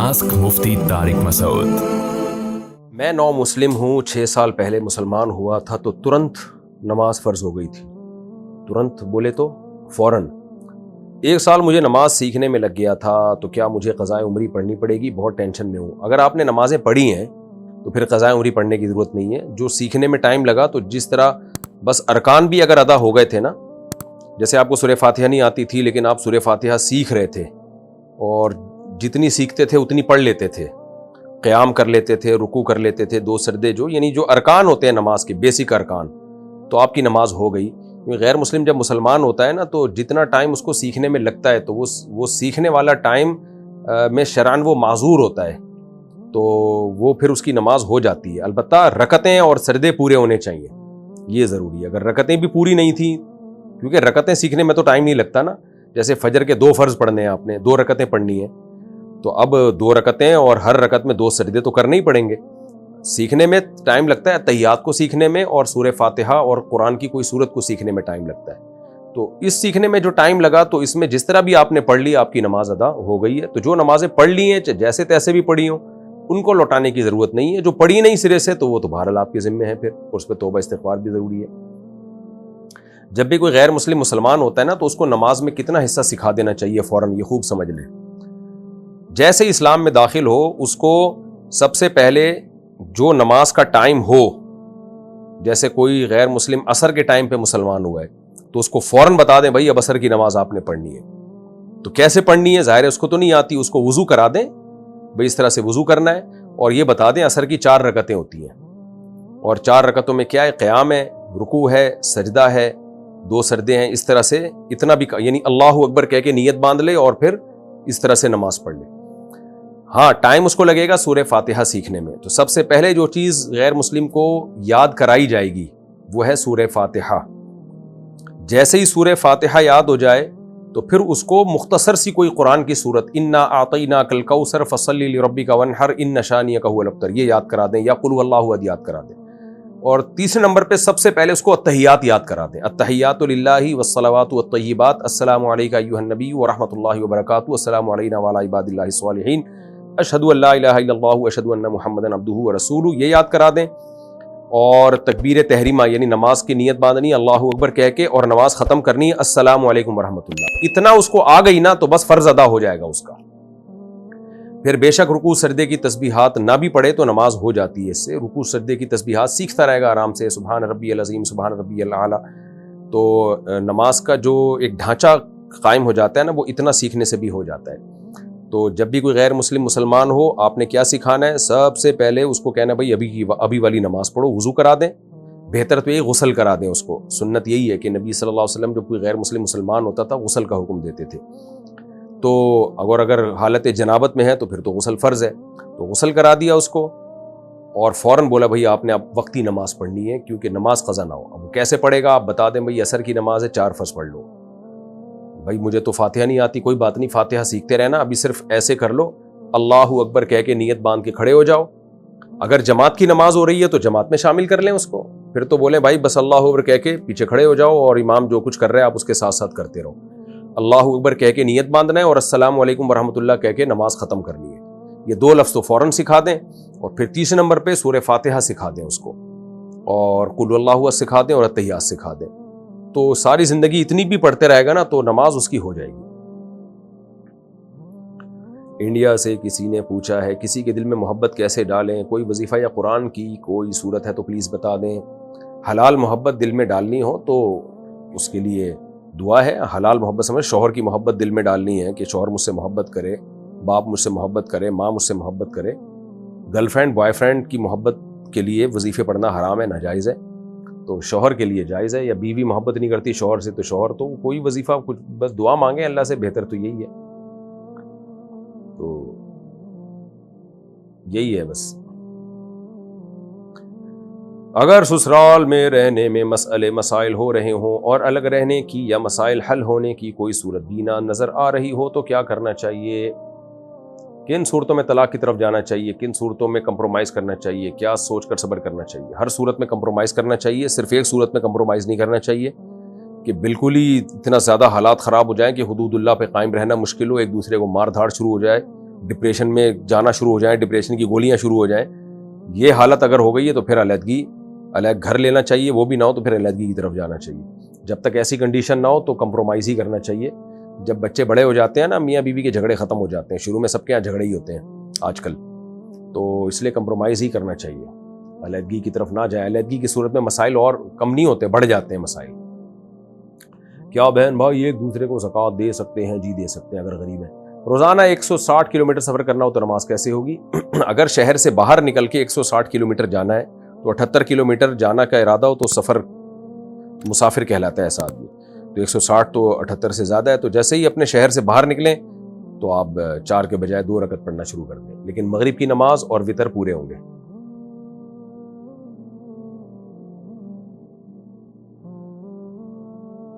Ask मुफ्ती तारिक मसूद। मैं नौ मुस्लिम हूँ, 6 साल पहले मुसलमान हुआ था तो तुरंत नमाज फ़र्ज़ हो गई थी। तुरंत बोले तो फ़ौरन। 1 साल मुझे नमाज सीखने में लग गया था, तो क्या मुझे क़ज़ाए उम्री पढ़नी पड़ेगी? बहुत टेंशन में हूँ। अगर आपने नमाज़ें पढ़ी हैं तो फिर क़ज़ाए उम्री पढ़ने की ज़रूरत नहीं है। जो सीखने में टाइम लगा, तो जिस तरह बस अरकान भी अगर अदा हो गए थे ना, जैसे आपको सूरह फातिहा नहीं आती थी लेकिन आप सूरह फातिहा सीख रहे थे और जितनी सीखते थे उतनी पढ़ लेते थे, क़याम कर लेते थे, रुकू कर लेते थे, 2 सजदे, जो यानी जो अरकान होते हैं नमाज के, बेसिक अरकान, तो आपकी नमाज हो गई। क्योंकि गैर मुस्लिम जब मुसलमान होता है ना, तो जितना टाइम उसको सीखने में लगता है, तो वो सीखने वाला टाइम में शरअन वो माज़ूर होता है, तो वो फिर उसकी नमाज हो जाती है। अलबत्ता रकतें और सजदे पूरे होने चाहिए, ये ज़रूरी है। अगर रकतें भी पूरी नहीं थी, क्योंकि रकतें सीखने में तो टाइम नहीं लगता ना, जैसे फजर के 2 फ़र्ज़ पढ़ने हैं आपने, 2 रकतें पढ़नी है, तो अब 2 रकतें और हर रकत में 2 सजदे तो करने ही पड़ेंगे। सीखने में टाइम लगता है, तहियात को सीखने में, और सूरह फातिहा और कुरान की कोई सूरत को सीखने में टाइम लगता है। तो इस सीखने में जो टाइम लगा, तो इसमें जिस तरह भी आपने पढ़ ली, आपकी नमाज अदा हो गई है। तो जो नमाजें पढ़ ली हैं, जैसे तैसे भी पढ़ी हों, उनको लौटाने की ज़रूरत नहीं है। जो पढ़ी नहीं सिरे से, तो वो तो बहरहाल आपके ज़िम्मे है, फिर उस पर तौबा इस्तिग़फ़ार भी ज़रूरी है। जब भी कोई गैर मुस्लिम मुसलमान होता है ना, तो उसको नमाज में कितना हिस्सा सिखा देना चाहिए फ़ौरन, ये खूब समझ लें। जैसे इस्लाम में दाखिल हो, उसको सबसे पहले जो नमाज का टाइम हो, जैसे कोई गैर मुस्लिम असर के टाइम पे मुसलमान हुआ है, तो उसको फ़ौरन बता दें, भाई अब असर की नमाज आपने पढ़नी है। तो कैसे पढ़नी है? ज़ाहिर है उसको तो नहीं आती, उसको वज़ू करा दें, भाई इस तरह से वज़ू करना है, और ये बता दें असर की 4 रकतें होती हैं, और 4 रकतों में क्या है? क़याम है, रुकू है, सजदा है, 2 सजदे हैं। इस तरह से इतना भी, यानी अल्लाहु अकबर कह के नीयत बांध ले और फिर इस तरह से नमाज पढ़ ले। हाँ, टाइम उसको लगेगा सूरह फातिहा सीखने में। तो सबसे पहले जो चीज़ गैर मुस्लिम को याद कराई जाएगी वो है सूरह फातिहा। जैसे ही सूरह फातिहा याद हो जाए, तो फिर उसको मुख्तसर सी कोई कुरान की सूरत, इन्ना आतईना कल कौसर फसल्ली लिरब्बिका वनहर इन्न शानियका हुवल अब्तर, ये याद करा दें, या कुल हुवल्लाहु अहद याद करा दें। और तीसरे नंबर पे सबसे पहले उसको अत्तहियात याद करा दें। अत्तहियातु लिल्लाहि वस्सलावातु वत्तय्यिबात, अस्सलामु अलैका अय्युहन नबी व रहमतुल्लाहि व बरकातुहू, अस्सलामु अलैना व अला इबादिल्लाहि स्वालिहीन, अशहदु अल्ला इलाहा इल्लल्लाहु व अशहदु अन्ना मुहम्मदन अब्दुहु व रसूलुहु, ये याद करा दें। और तकबीर तहरीमा, यानी नमाज की नियत बांधनी, अल्लाहु अकबर कह के, और नमाज ख़त्म करनी है अस्सलामु अलैकुम व रहमतुल्लाह। इतना उसको आ गई ना, तो बस फ़र्ज़ अदा हो जाएगा उसका। फिर बेशक रुकू सजदे की तस्बीहात ना भी पढ़े तो नमाज हो जाती है इससे। रुकू सजदे की तस्बीहात सीखता रहेगा आराम से, सुबहान रब्बियल अज़ीम, सुबहान रब्बियल आला। तो नमाज का जो एक ढांचा कायम हो जाता है ना, वो इतना सीखने से भी हो जाता है। तो जब भी कोई गैर मुस्लिम मुसलमान हो, आपने क्या सिखाना है? सबसे पहले उसको कहना, भाई अभी वाली नमाज पढ़ो, वज़ू करा दें, बेहतर तो ये गुस्ल करा दें उसको। सुन्नत यही है कि नबी सल्लल्लाहु अलैहि वसल्लम जब कोई गैर मुस्लिम मुसलमान होता था, गुस्ल का हुक्म देते थे। तो अगर हालत जनाबत में है तो फिर तो गुस्ल फ़र्ज़ है, तो गुस्ल करा दिया उसको, और फ़ौरन बोला, भाई आपने अब वक्ती नमाज पढ़नी है, क्योंकि नमाज क़ज़ा ना हो। अब कैसे पढ़ेगा? आप बता दें, भाई असर की नमाज है, 4 फ़र्ज़ पढ़ लो। भाई मुझे तो फातिहा नहीं आती, कोई बात नहीं, फातिहा सीखते रहना, अभी सिर्फ ऐसे कर लो, अल्लाहु अकबर कह के नियत बांध के खड़े हो जाओ। अगर जमात की नमाज हो रही है तो जमात में शामिल कर लें उसको, फिर तो बोले भाई बस अल्लाहु अकबर कह के पीछे खड़े हो जाओ, और इमाम जो कुछ कर रहे हैं आप उसके साथ साथ करते रहो। अल्लाहु अकबर कह के नियत बांधना है, और अस्सलामु अलैकुम वरहमतुल्लाह कह के नमाज ख़त्म करनी है। ये 2 लफ्ज़ तो फ़ौरन सिखा दें, और फिर तीसरे नंबर पे सूरह फातिहा सिखा दें उसको, और कुल हुवल्लाहु अहद सिखा दें, और अत्तहियात सिखा दें। तो सारी ज़िंदगी इतनी भी पढ़ते रहेगा ना, तो नमाज उसकी हो जाएगी। इंडिया से किसी ने पूछा है, किसी के दिल में मोहब्बत कैसे डालें? कोई वजीफ़ा या कुरान की कोई सूरत है तो प्लीज़ बता दें। हलाल मोहब्बत दिल में डालनी हो तो उसके लिए दुआ है। हलाल मोहब्बत समझ, शौहर की मोहब्बत दिल में डालनी है कि शौहर मुझसे मोहब्बत करे, बाप मुझसे मोहब्बत करे, माँ मुझसे मोहब्बत करे। गर्लफ्रेंड बॉयफ्रेंड की मोहब्बत के लिए वजीफ़े पढ़ना हराम है, नाजायज़ है। तो शौहर के लिए जायज़ है। या बीवी मोहब्बत नहीं करती शौहर से, तो शौहर तो कोई वजीफ़ा, कुछ बस दुआ मांगे अल्लाह से, बेहतर तो यही है। तो यही है बस। अगर ससुराल में रहने में मसले मसाइल हो रहे हों और अलग रहने की या मसाइल हल होने की कोई सूरत भी ना नज़र आ रही हो, तो क्या करना चाहिए? किन सूरतों में तलाक की तरफ जाना चाहिए, किन सूरतों में कंप्रोमाइज़ करना चाहिए, क्या सोच कर सब्र करना चाहिए? हर सूरत में कंप्रोमाइज़ करना चाहिए, सिर्फ एक सूरत में कंप्रोमाइज़ नहीं करना चाहिए कि बिल्कुल ही इतना ज़्यादा हालात ख़राब हो जाए कि हुदूदुल्लाह पे कायम रहना मुश्किल हो, एक दूसरे को मार धाड़ शुरू हो जाए ڈپریشن میں جانا شروع ہو جائیں, ڈپریشن کی گولیاں شروع ہو جائیں. یہ حالت اگر ہو گئی ہے تو پھر علیحدہ گھر لینا چاہیے, وہ بھی نہ ہو تو پھر علیحدگی کی طرف جانا چاہیے. جب تک ایسی کنڈیشن نہ ہو تو کمپرومائز ہی کرنا چاہیے. جب بچے بڑے ہو جاتے ہیں نا, میاں بیوی کے جھگڑے ختم ہو جاتے ہیں. شروع میں سب کے یہاں جھگڑے ہی ہوتے ہیں آج کل, تو اس لیے کمپرومائز ہی کرنا چاہیے, علیحدگی کی طرف نہ جائیں. علیحدگی کی صورت میں مسائل اور کم نہیں ہوتے, بڑھ جاتے ہیں مسائل. کیا بہن بھائی ایک دوسرے کو زکوٰۃ دے سکتے ہیں؟ جی دے سکتے ہیں اگر غریب ہیں. روزانہ 160 کلومیٹر سفر کرنا ہو تو نماز کیسے ہوگی؟ اگر شہر سے باہر نکل کے 160 کلومیٹر جانا ہے تو 78 کلومیٹر جانا کا ارادہ ہو تو سفر مسافر کہلاتا ہے ایسا آدمی. تو 160 تو 78 سے زیادہ ہے. تو جیسے ہی اپنے شہر سے باہر نکلیں تو آپ 4 کے بجائے 2 رکعت پڑھنا شروع کر دیں, لیکن مغرب کی نماز اور وتر پورے ہوں گے.